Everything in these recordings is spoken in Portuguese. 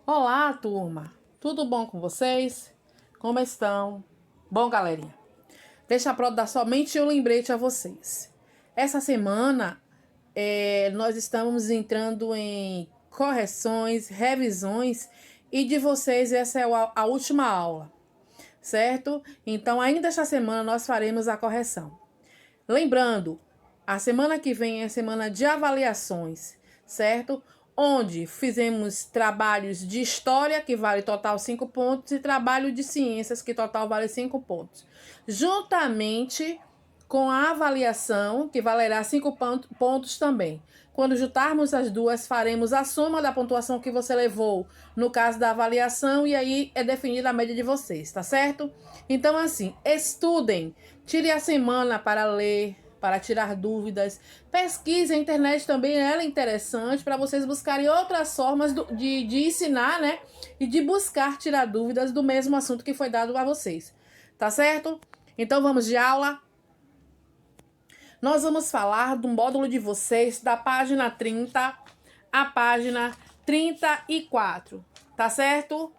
Olá, turma! Tudo bom com vocês? Como estão? Bom, galerinha, deixa eu dar somente um lembrete a vocês. Essa semana, nós estamos entrando em correções, revisões, e de vocês essa é a última aula, certo? Então, ainda esta semana nós faremos a correção. Lembrando, a semana que vem é a semana de avaliações, certo? Onde fizemos trabalhos de história, que vale total 5 pontos, e trabalho de ciências, que total vale 5 pontos. Juntamente com a avaliação, que valerá 5 pontos também. Quando juntarmos as duas, faremos a soma da pontuação que você levou no caso da avaliação, e aí é definida a média de vocês, tá certo? Então, assim, estudem, tire a semana para ler, para tirar dúvidas. Pesquise, a internet também ela é interessante para vocês buscarem outras formas de ensinar, né? E de buscar tirar dúvidas do mesmo assunto que foi dado a vocês. Tá certo? Então vamos de aula. Nós vamos falar do módulo de vocês da página 30 à página 34. Tá certo?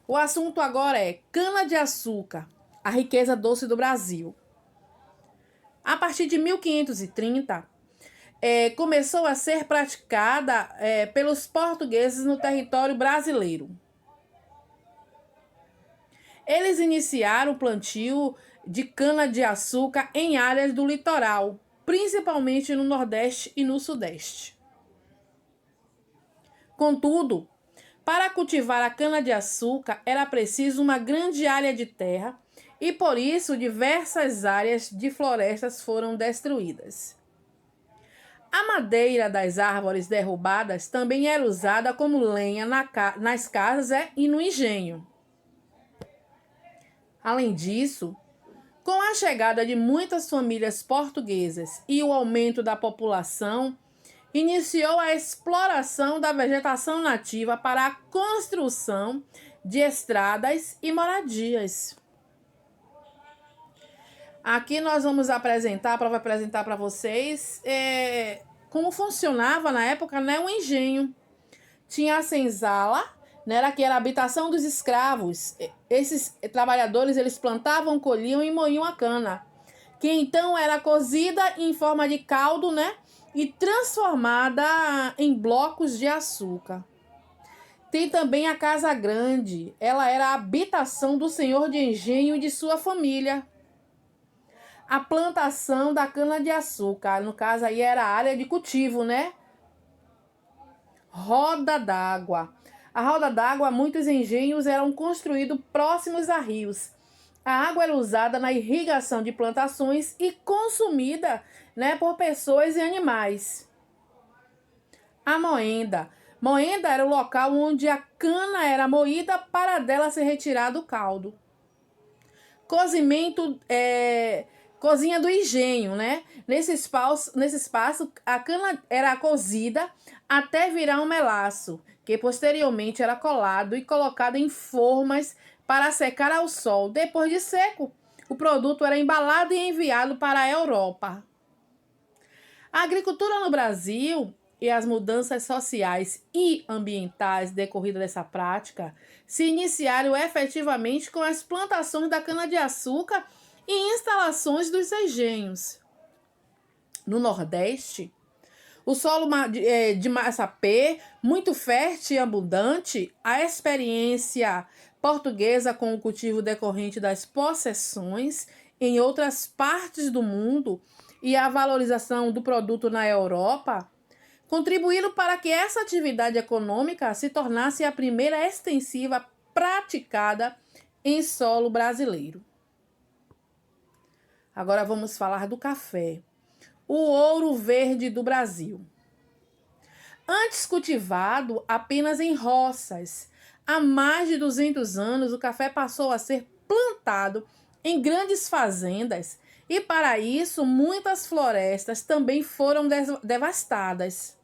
O assunto agora é cana-de-açúcar, a riqueza doce do Brasil. A partir de 1530, começou a ser praticada pelos portugueses no território brasileiro. Eles iniciaram o plantio de cana-de-açúcar em áreas do litoral, principalmente no Nordeste e no Sudeste. Contudo, para cultivar a cana-de-açúcar era preciso uma grande área de terra e por isso diversas áreas de florestas foram destruídas. A madeira das árvores derrubadas também era usada como lenha nas casas e no engenho. Além disso, com a chegada de muitas famílias portuguesas e o aumento da população, iniciou a exploração da vegetação nativa para a construção de estradas e moradias. Aqui nós vamos apresentar para vocês como funcionava na época, né, o engenho. Tinha a senzala, né, que era a habitação dos escravos. Esses trabalhadores eles plantavam, colhiam e moíam a cana, que então era cozida em forma de caldo, né, e transformada em blocos de açúcar. Tem também a casa grande. Ela era a habitação do senhor de engenho e de sua família. A plantação da cana-de-açúcar, no caso aí era a área de cultivo, né? Roda d'água. A roda d'água, muitos engenhos eram construídos próximos a rios. A água era usada na irrigação de plantações e consumida, né, por pessoas e animais. A moenda. Moenda era o local onde a cana era moída para dela ser retirado o caldo. Cozimento, cozinha do engenho, né? Nesse espaço, a cana era cozida até virar um melaço, que posteriormente era colado e colocado em formas para secar ao sol. Depois de seco, o produto era embalado e enviado para a Europa. A agricultura no Brasil e as mudanças sociais e ambientais decorridas dessa prática se iniciaram efetivamente com as plantações da cana-de-açúcar e instalações dos engenhos. No Nordeste, o solo de Massapê, muito fértil e abundante, a experiência portuguesa com o cultivo decorrente das possessões em outras partes do mundo e a valorização do produto na Europa, contribuíram para que essa atividade econômica se tornasse a primeira extensiva praticada em solo brasileiro. Agora vamos falar do café, o ouro verde do Brasil. Antes cultivado apenas em roças, há mais de 200 anos o café passou a ser plantado em grandes fazendas e para isso muitas florestas também foram devastadas.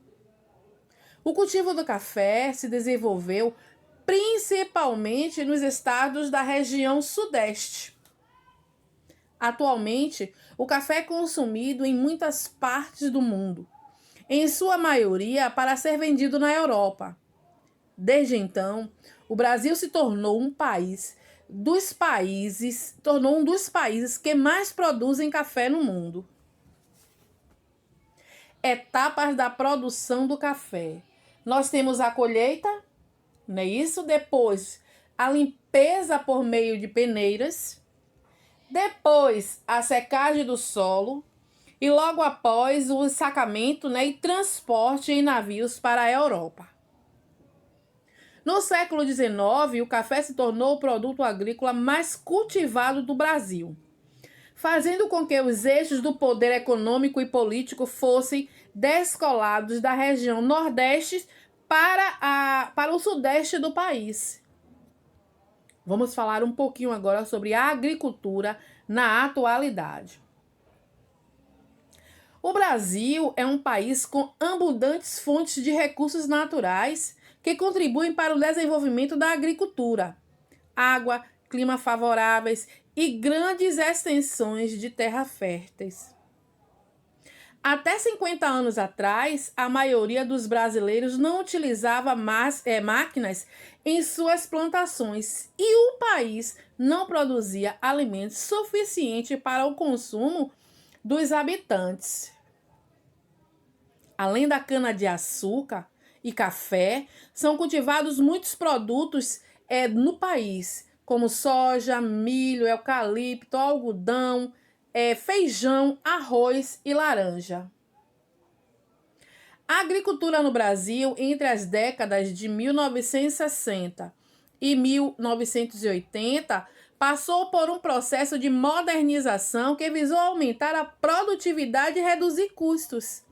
O cultivo do café se desenvolveu principalmente nos estados da região sudeste. Atualmente, o café é consumido em muitas partes do mundo, em sua maioria para ser vendido na Europa. Desde então, o Brasil se tornou um dos países que mais produzem café no mundo. Etapas da produção do café. Nós temos a colheita, não é isso? Depois, a limpeza por meio de peneiras. Depois, a secagem do solo. E logo após, o ensacamento, né, e transporte em navios para a Europa. No século XIX, o café se tornou o produto agrícola mais cultivado do Brasil, fazendo com que os eixos do poder econômico e político fossem descolados da região Nordeste para o Sudeste do país. Vamos falar um pouquinho agora sobre a agricultura na atualidade. O Brasil é um país com abundantes fontes de recursos naturais que contribuem para o desenvolvimento da agricultura. Água, clima favoráveis e grandes extensões de terra férteis. Até 50 anos atrás, a maioria dos brasileiros não utilizava máquinas em suas plantações e o país não produzia alimentos suficientes para o consumo dos habitantes. Além da cana-de-açúcar e café, são cultivados muitos produtos no país, como soja, milho, eucalipto, algodão, feijão, arroz e laranja. A agricultura no Brasil, entre as décadas de 1960 e 1980, passou por um processo de modernização que visou aumentar a produtividade e reduzir custos.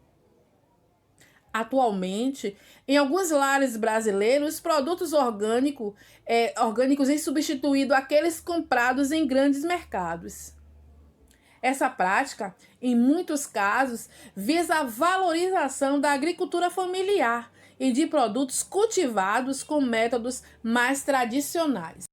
Atualmente, em alguns lares brasileiros, os produtos orgânicos têm substituído aqueles comprados em grandes mercados. Essa prática, em muitos casos, visa a valorização da agricultura familiar e de produtos cultivados com métodos mais tradicionais.